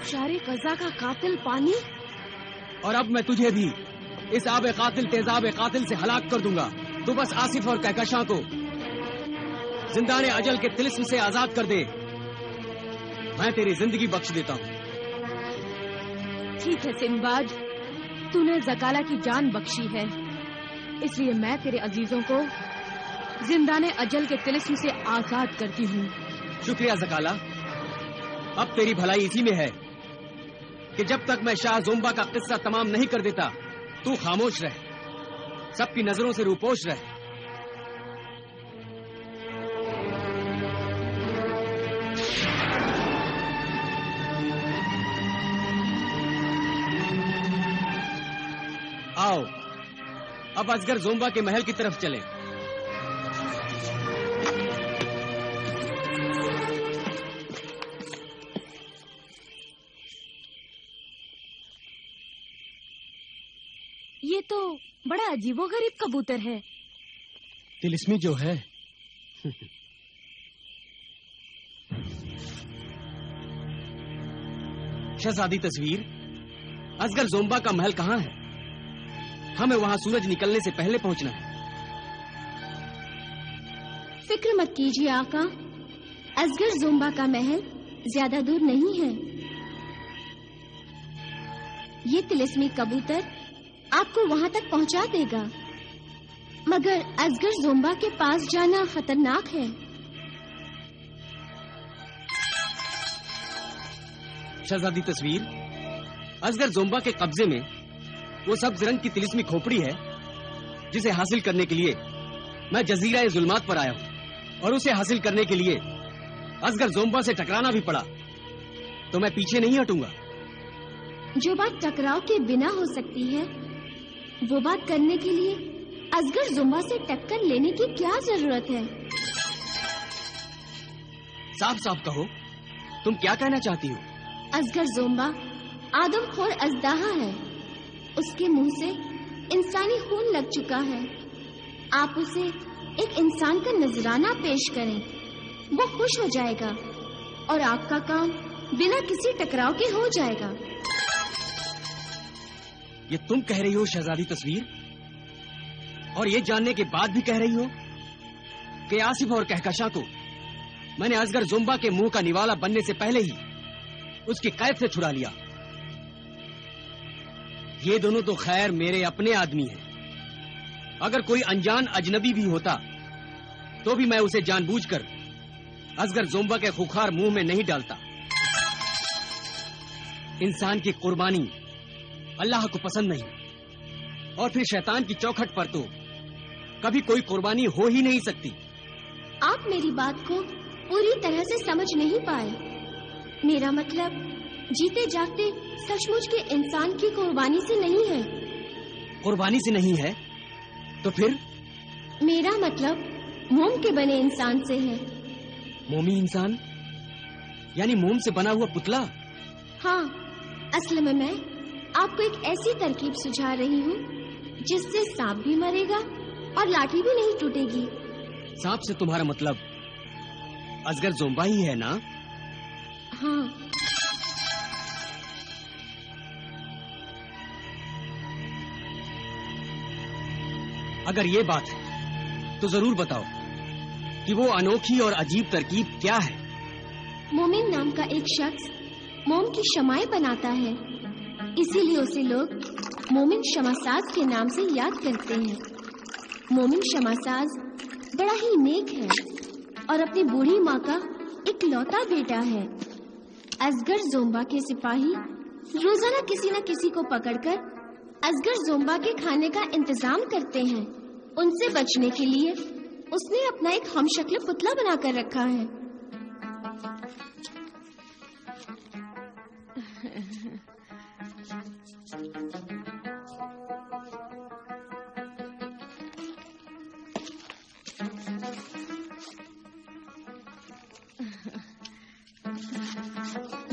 शारे कज़ा का कातिल पानी। और अब मैं तुझे भी इस आबे कातिल तेजाब कातिल से हलाक कर दूंगा। तू बस आसिफ और कहकशां को जिंदाने अजल के तिलिस्म से आजाद कर दे, मैं तेरी जिंदगी बख्श देता हूँ। ठीक है सिंबाद, तूने ज़काला की जान बख्शी है, इसलिए मैं तेरे अजीजों को जिंदाने अजल के तिलिस्म से आजाद करती हूँ। शुक्रिया ज़काला। अब तेरी भलाई इसी में है कि जब तक मैं शाह ज़ोंबा का किस्सा तमाम नहीं कर देता, तू खामोश रह, सबकी नजरों से रूपोश रह। आओ, अब असगर ज़ोंबा के महल की तरफ चलें। ये तो बड़ा अजीबोगरीब कबूतर है। तिलिस्मी जो है। शहजादी तस्वीर, असगर ज़ोंबा का महल कहाँ है? हमें वहां सूरज निकलने से पहले पहुंचना है। फिक्र मत कीजिए आका, असगर ज़ोंबा का महल ज्यादा दूर नहीं है। ये तिलिस्मी कबूतर आपको वहां तक पहुंचा देगा, मगर असगर ज़ोंबा के पास जाना खतरनाक है। शहजादी तस्वीर, असगर ज़ोंबा के कब्जे में वो सब्ज रंग की तिलिस्मी खोपड़ी है जिसे हासिल करने के लिए मैं जजीरा जुल्मात पर आया हूं, और उसे हासिल करने के लिए असगर ज़ोंबा से टकराना भी पड़ा तो मैं पीछे नहीं हटूंगा। जो बात टकराव के बिना हो सकती है, वो बात करने के लिए असगर ज़ोंबा से टक्कर लेने की क्या जरूरत है? साफ साफ कहो, तुम क्या कहना चाहती हो? असगर ज़ोंबा आदमखोर अजदाहा है, उसके मुंह से इंसानी खून लग चुका है। आप उसे एक इंसान का नजराना पेश करें, वो खुश हो जाएगा और आपका काम बिना किसी टकराव के हो जाएगा। ये तुम कह रही हो शहजादी तस्वीर, और ये जानने के बाद भी कह रही हो कि आसिफ और कहकशां को मैंने असगर ज़ोंबा के मुंह का निवाला बनने से पहले ही उसकी कैद से छुड़ा लिया। ये दोनों तो खैर मेरे अपने आदमी हैं। अगर कोई अनजान अजनबी भी होता तो भी मैं उसे जानबूझकर असगर ज़ोंबा के खुखार मुंह में नहीं डालता। इंसान की कुर्बानी अल्लाह को पसंद नहीं, और फिर शैतान की चौखट पर तो कभी कोई कुर्बानी हो ही नहीं सकती। आप मेरी बात को पूरी तरह से समझ नहीं पाए। मेरा मतलब जीते जागते सचमुच के इंसान की कुर्बानी से नहीं है। कुर्बानी से नहीं है तो फिर? मेरा मतलब मोम के बने इंसान से है। मोमी इंसान यानी मोम से बना हुआ पुतला? हाँ, असल में मैं आपको एक ऐसी तरकीब सुझा रही हूँ जिससे सांप भी मरेगा और लाठी भी नहीं टूटेगी। सांप से तुम्हारा मतलब असगर ज़ोंबा ही है ना? हाँ। अगर ये बात है तो जरूर बताओ कि वो अनोखी और अजीब तरकीब क्या है? मोमिन नाम का एक शख्स मोम की शमाएं बनाता है, इसीलिए उसे लोग मोमिन शमासाज के नाम से याद करते हैं। मोमिन शमासाज बड़ा ही नेक है और अपनी बूढ़ी माँ का इकलौता बेटा है। असगर ज़ोंबा के सिपाही रोजाना किसी न किसी को पकड़कर असगर ज़ोंबा के खाने का इंतजाम करते हैं। उनसे बचने के लिए उसने अपना एक हमशक्ल पुतला बनाकर रखा है।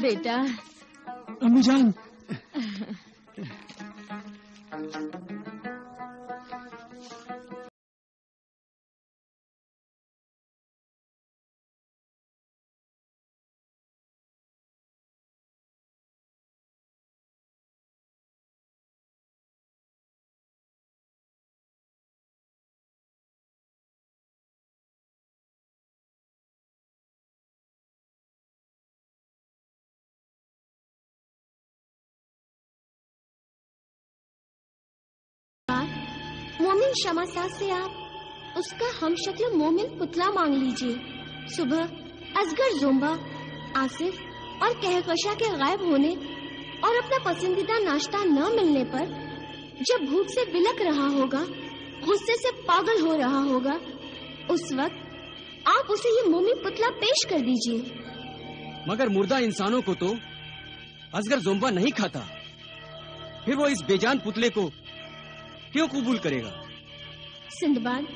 बेटा। अम्मी जान। शमा सास से आप उसका हमशक्ल मोमिन पुतला मांग लीजिए। सुबह असगर जोम्बा, आसिफ और कहकशा के गायब होने और अपना पसंदीदा नाश्ता न मिलने पर जब भूख से बिलक रहा होगा, गुस्से से पागल हो रहा होगा, उस वक्त आप उसे ये मोमी पुतला पेश कर दीजिए। मगर मुर्दा इंसानों को तो असगर जोम्बा नहीं खाता, फिर वो इस बेजान पुतले को क्यों कबूल करेगा? सिंदबाद,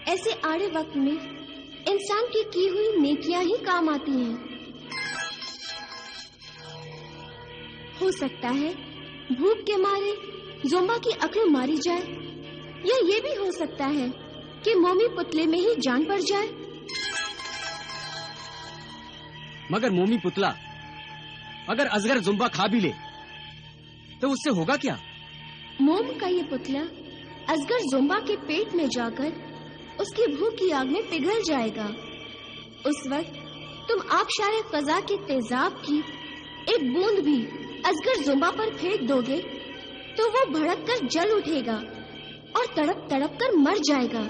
ऐसे आड़े वक्त में इंसान की हुई नेकियां ही काम आती हैं। हो सकता है भूख के मारे जोम्बा की अकड़ मारी जाए, या ये भी हो सकता है कि मोमी पुतले में ही जान पड़ जाए। मगर मोमी पुतला अगर असगर जोम्बा खा भी ले तो उससे होगा क्या? मोम का ये पुतला असगर जोम्बा के पेट में जाकर उसकी भूख की आग में पिघल जाएगा। उस वक्त तुम आबशारे कज़ा के तेजाब की एक बूंद भी असगर जोम्बा पर फेंक दोगे तो वो भड़क कर जल उठेगा और तड़प तड़प कर मर जाएगा।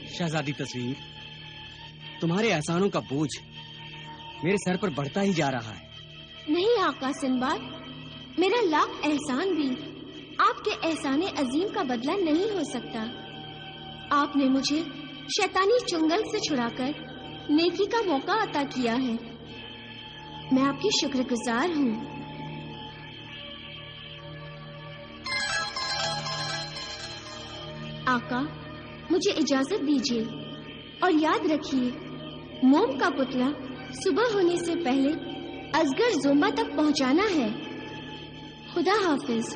शहजादी तस्वीर, तुम्हारे एहसानों का बोझ मेरे सर पर बढ़ता ही जा रहा है। नहीं आका सिंबाद, मेरा लाख एहसान भी आपके एहसाने अजीम का बदला नहीं हो सकता। आपने मुझे शैतानी चुंगल से छुड़ाकर नेकी का मौका अता किया है। मैं आपकी शुक्रगुजार हूँ। आका, मुझे इजाजत दीजिए और याद रखिए, मोम का पुतला सुबह होने से पहले असगर जोम्बा तक पहुंचाना है। खुदा हाफिज।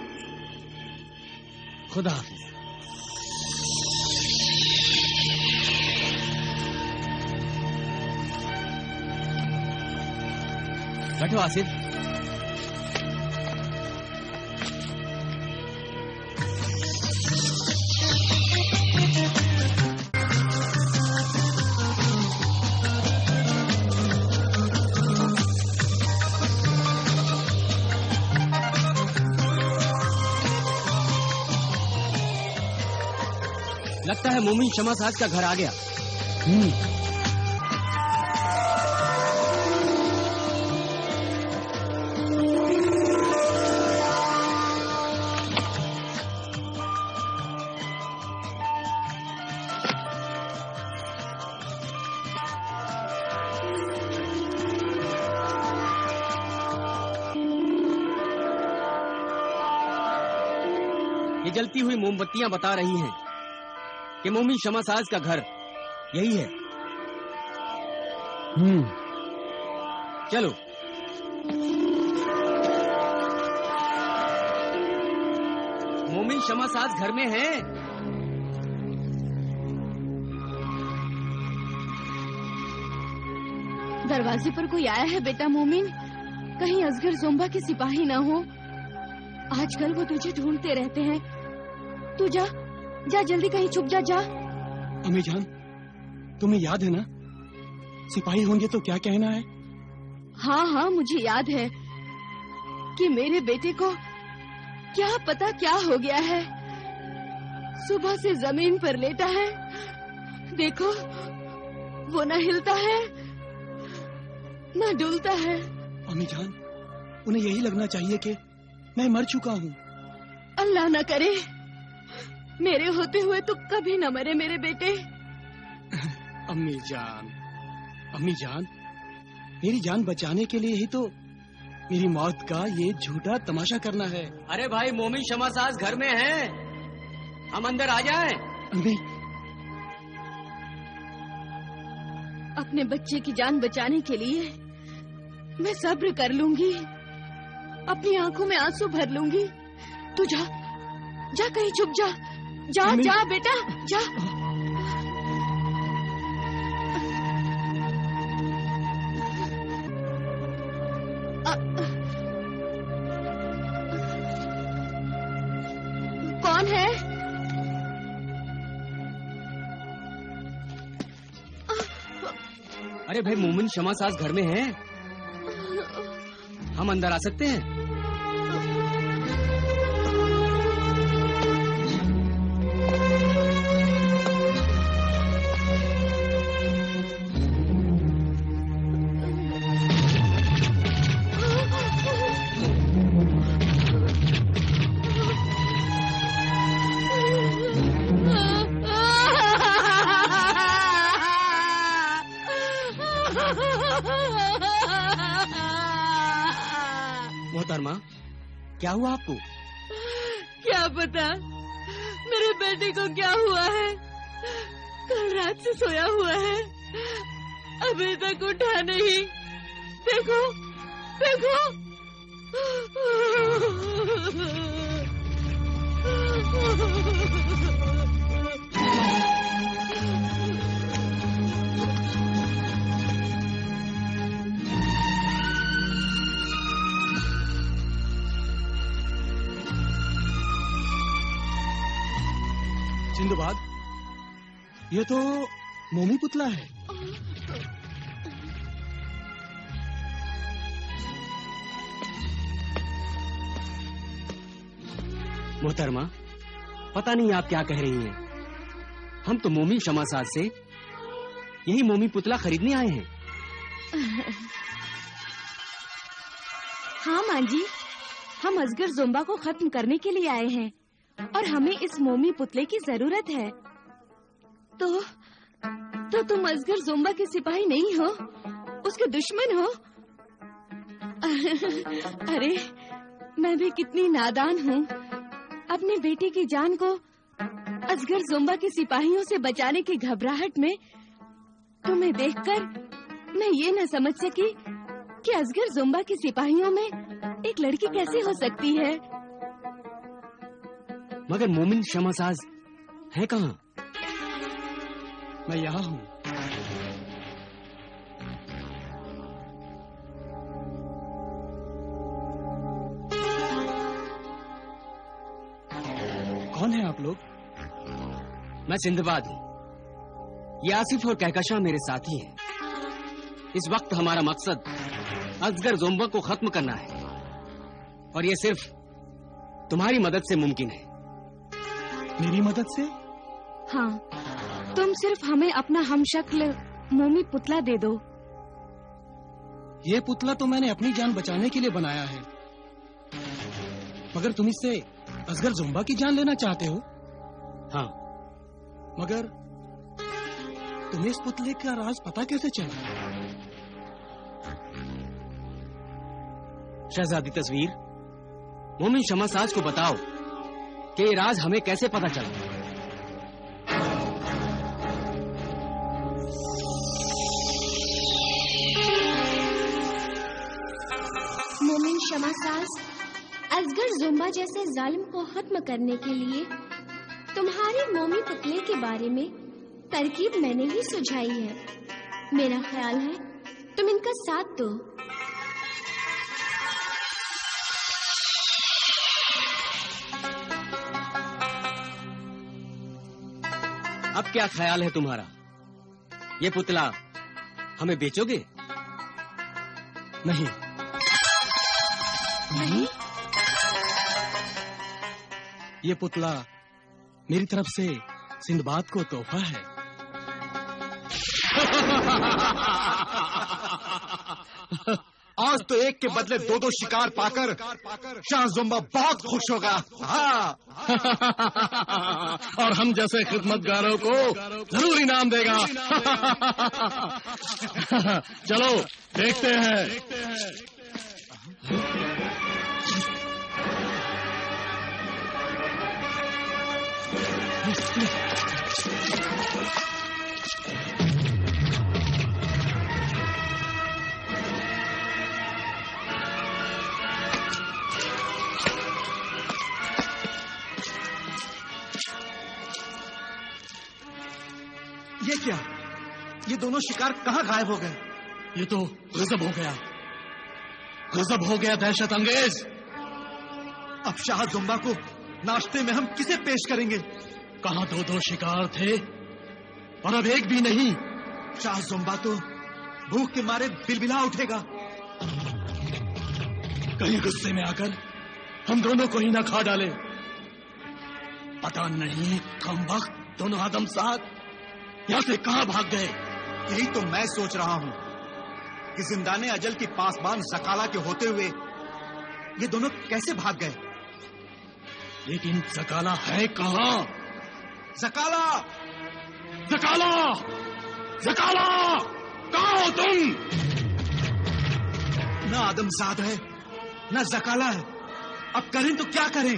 खुदा हाफिज। बैठो आसिफ। लगता है मोमिन शमा साहब का घर आ गया। ये जलती हुई मोमबत्तियां बता रही हैं कि मोमिन शमा साज का घर यही है। चलो। मोमिन शमा साज घर में है। दरवाजे पर कोई आया है बेटा मोमिन, कहीं असगर जोम्बा के सिपाही ना हो। आजकल वो तुझे ढूंढते रहते हैं। तू जा जा, जल्दी कहीं छुप जा। जा अम्मी जान, तुम्हें याद है ना, सिपाही होंगे तो क्या कहना है? हाँ हाँ, मुझे याद है कि मेरे बेटे को क्या पता क्या हो गया है। सुबह से जमीन पर लेटा है, देखो वो न हिलता है न डुलता है। अम्मी जान, उन्हें यही लगना चाहिए कि मैं मर चुका हूँ। अल्लाह न करे मेरे होते हुए तो कभी न मरे मेरे बेटे। अम्मी जान, मेरी जान बचाने के लिए ही तो मेरी मौत का ये झूठा तमाशा करना है। अरे भाई, मोमिन शमा साज घर में है, हम अंदर आ जाएं। अम्मी, अपने बच्चे की जान बचाने के लिए मैं सब्र कर लूंगी, अपनी आंखों में आंसू भर लूंगी। तू जा जा, कहीं छुप जा। जा जा बेटा, जा। कौन है? अरे भाई, मोमिन शमा साज घर में है, हम अंदर आ सकते हैं? मोहतरमा, क्या हुआ आपको? क्या पता मेरे बेटे को क्या हुआ है। कल रात से सोया हुआ है, अभी तक उठा नहीं। देखो देखो। सिंदबाद, ये तो मोमी पुतला है। मोहतरमा, पता नहीं आप क्या कह रही हैं। हम तो मोमी शमासाद से यही मोमी पुतला खरीदने आए हैं। हाँ मां जी, हम असगर जोम्बा को खत्म करने के लिए आए हैं और हमें इस मोमी पुतले की जरूरत है। तो तुम असगर जोम्बा के सिपाही नहीं हो, उसके दुश्मन हो। अरे मैं भी कितनी नादान हूँ। अपने बेटे की जान को असगर जोम्बा के सिपाहियों से बचाने की घबराहट में तुम्हें देखकर मैं ये न समझ सकी कि असगर जोम्बा के सिपाहियों में एक लड़की कैसे हो सकती है। मगर मोमिन शमासाज है कहाँ? मैं यहाँ हूँ। कौन है आप लोग? मैं सिंदबाद हूँ। ये आसिफ और कहकशां मेरे साथी हैं। इस वक्त हमारा मकसद असगर जोम्बा को खत्म करना है और ये सिर्फ तुम्हारी मदद से मुमकिन है। मेरी मदद से? हाँ, तुम सिर्फ हमें अपना हमशक्ल मोमी पुतला दे दो। ये पुतला तो मैंने अपनी जान बचाने के लिए बनाया है, मगर तुम इससे असगर जोम्बा की जान लेना चाहते हो? हाँ। मगर तुम्हें इस पुतले का राज पता कैसे चला? शहजादी तस्वीर, मोमिन शमासाज को बताओ कि ये राज हमें कैसे पता चला। मोमिन शमासाज, असगर जोम्बा जैसे जालिम को खत्म करने के लिए तुम्हारे मोमी पुतले के बारे में तरकीब मैंने ही सुझाई है। मेरा ख्याल है तुम इनका साथ दो। अब क्या ख्याल है तुम्हारा? ये पुतला हमें बेचोगे? नहीं। नहीं? ये पुतला मेरी तरफ से सिंदबाद को तोहफा है। आज तो एक के बदले दो दो शिकार पाकर शाह जोम्बा बहुत खुश होगा। हाँ। और हम जैसे खिदमतगारों को जरूर इनाम देगा। चलो देखते हैं। ये क्या? ये दोनों शिकार कहाँ गायब हो गए? ये तो गजब हो गया, गजब हो गया, दहशत अंगेज। अब शाह जोम्बा को नाश्ते में हम किसे पेश करेंगे? कहाँ दो दो शिकार थे और अब एक भी नहीं। शाह जोम्बा तो भूख के मारे बिलबिला उठेगा। कहीं गुस्से में आकर हम दोनों को ही ना खा डाले। पता नहीं कम वक्त दोनों आदम साथ यहाँ से कहाँ भाग गए। यही तो मैं सोच रहा हूँ कि जिंदाने अजल की पासबान ज़काला के होते हुए ये दोनों कैसे भाग गए। लेकिन ज़काला है कहाँ? ज़काला! ज़काला! ज़काला! कहाँ हो तुम? ना आदमजाद है ना ज़काला है। अब करें तो क्या करें?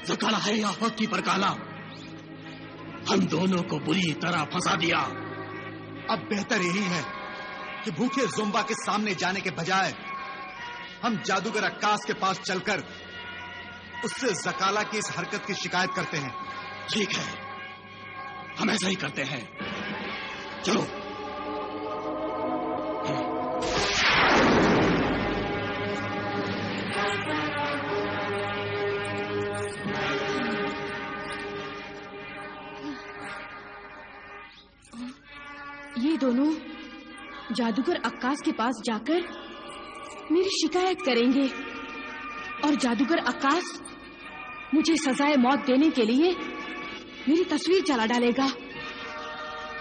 ज़काला है या वक्त की परकाला, हम दोनों को बुरी तरह फंसा दिया। अब बेहतर यही है कि भूखे ज़ोंबा के सामने जाने के बजाय हम जादूगर अक्कास के पास चलकर उससे ज़काला की इस हरकत की शिकायत करते हैं। ठीक है, हम ऐसा ही करते हैं। चलो। ये दोनों जादूगर अक्कास के पास जाकर मेरी शिकायत करेंगे और जादूगर अक्कास मुझे सजाए मौत देने के लिए मेरी तस्वीर जला डालेगा।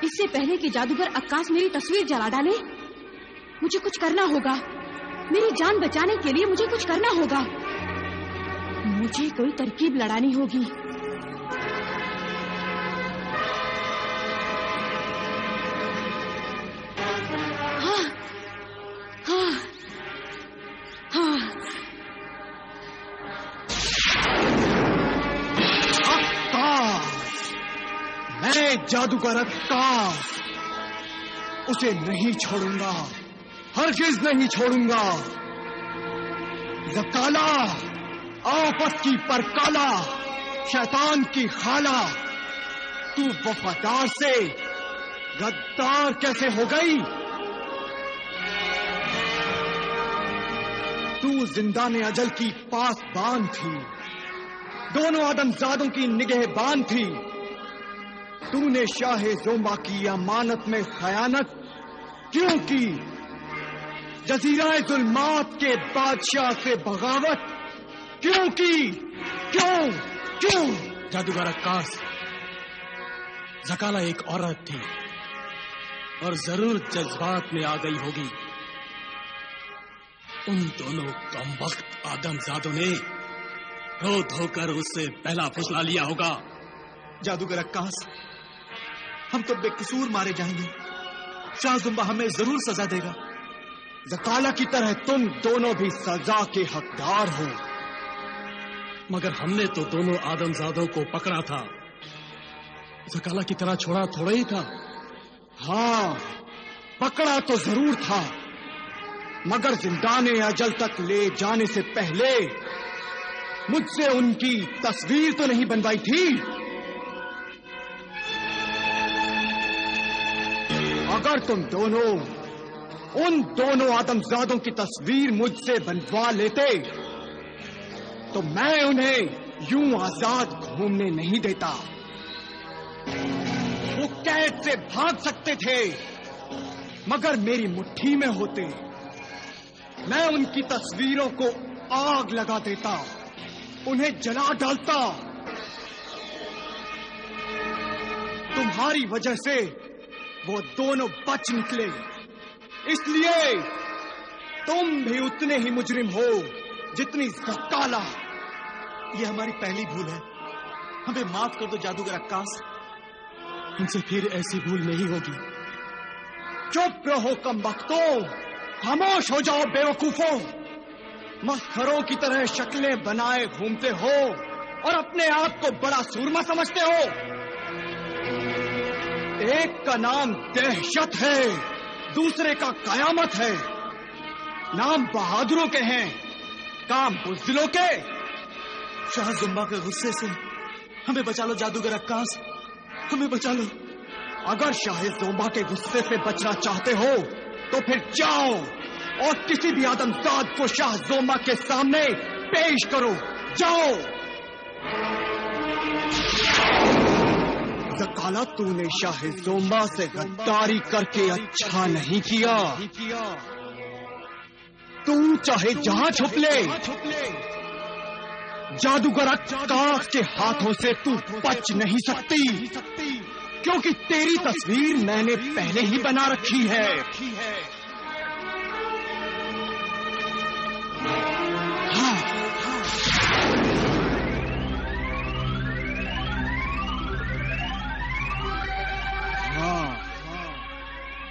इससे पहले कि जादूगर अक्कास मेरी तस्वीर जला डाले, मुझे कुछ करना होगा। मेरी जान बचाने के लिए मुझे कुछ करना होगा। मुझे कोई तरकीब लड़ानी होगी। जादूगर अक्कास उसे नहीं छोड़ूंगा, हरगिज नहीं छोड़ूंगा। ज़काला, आफत की परकाला, शैतान की खाला, तू वफादार से गद्दार कैसे हो गई? तू जिंदाने अजल की पासबान थी, दोनों आदमजादों की निगहबान थी। तूने शाहे ज़ोंबा की अमानत में खयानत क्यों की? जज़ीराए ज़ुल्मात के बादशाह से बगावत क्यों की? क्यों क्यों? जादूगर अक्कास, ज़काला एक औरत थी और जरूर जज्बात में आ गई होगी। उन दोनों कमबख्त आदमजादों ने रो धोकर उससे पहला फुसला लिया होगा। जादूगर अक्कास, हम तो बेकसूर मारे जाएंगे। शाह ज़ुंबा हमें जरूर सजा देगा। ज़काला की तरह तुम दोनों भी सजा के हकदार हो। मगर हमने तो दोनों आदमजादों को पकड़ा था, ज़काला की तरह छोड़ा थोड़ा ही था। हाँ, पकड़ा तो जरूर था, मगर जिंदाने अजल तक ले जाने से पहले मुझसे उनकी तस्वीर तो नहीं बनवाई थी। अगर तुम दोनों उन दोनों आदमजादों की तस्वीर मुझसे बनवा लेते तो मैं उन्हें यूं आजाद घूमने नहीं देता। वो कैद से भाग सकते थे, मगर मेरी मुट्ठी में होते। मैं उनकी तस्वीरों को आग लगा देता, उन्हें जला डालता। तुम्हारी वजह से वो दोनों बच निकले, इसलिए तुम भी उतने ही मुजरिम हो जितनी ज़काला। ये हमारी पहली भूल है, हमें माफ कर दो जादूगर अक्कास। उनसे फिर ऐसी भूल नहीं होगी। चुप रहो कमबख्तों, खामोश हो जाओ बेवकूफों। मस्खरों की तरह शक्लें बनाए घूमते हो और अपने आप को बड़ा सूरमा समझते हो। एक का नाम दहशत है, दूसरे का कयामत है। नाम बहादुरों के हैं, काम बुज़दिलों के। शाह ज़ुंबा के गुस्से से हमें बचा लो जादूगर अक्कास, हमें बचा लो। अगर शाह ज़ुंबा के गुस्से से बचना चाहते हो तो फिर जाओ और किसी भी आदमजाद को शाह ज़ुंबा के सामने पेश करो। जाओ। ज़काला, तूने शाह ज़ुंबा से गद्दारी करके अच्छा नहीं किया। तू चाहे जहां छुप ले, जादूगर अक्कास के हाथों से तू बच नहीं सकती, क्योंकि तेरी तस्वीर मैंने पहले ही बना रखी है।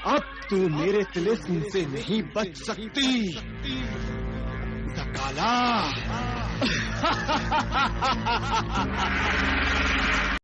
अब तू मेरे तिलिस्म से नहीं बच सकती। ज़काला। जकाला।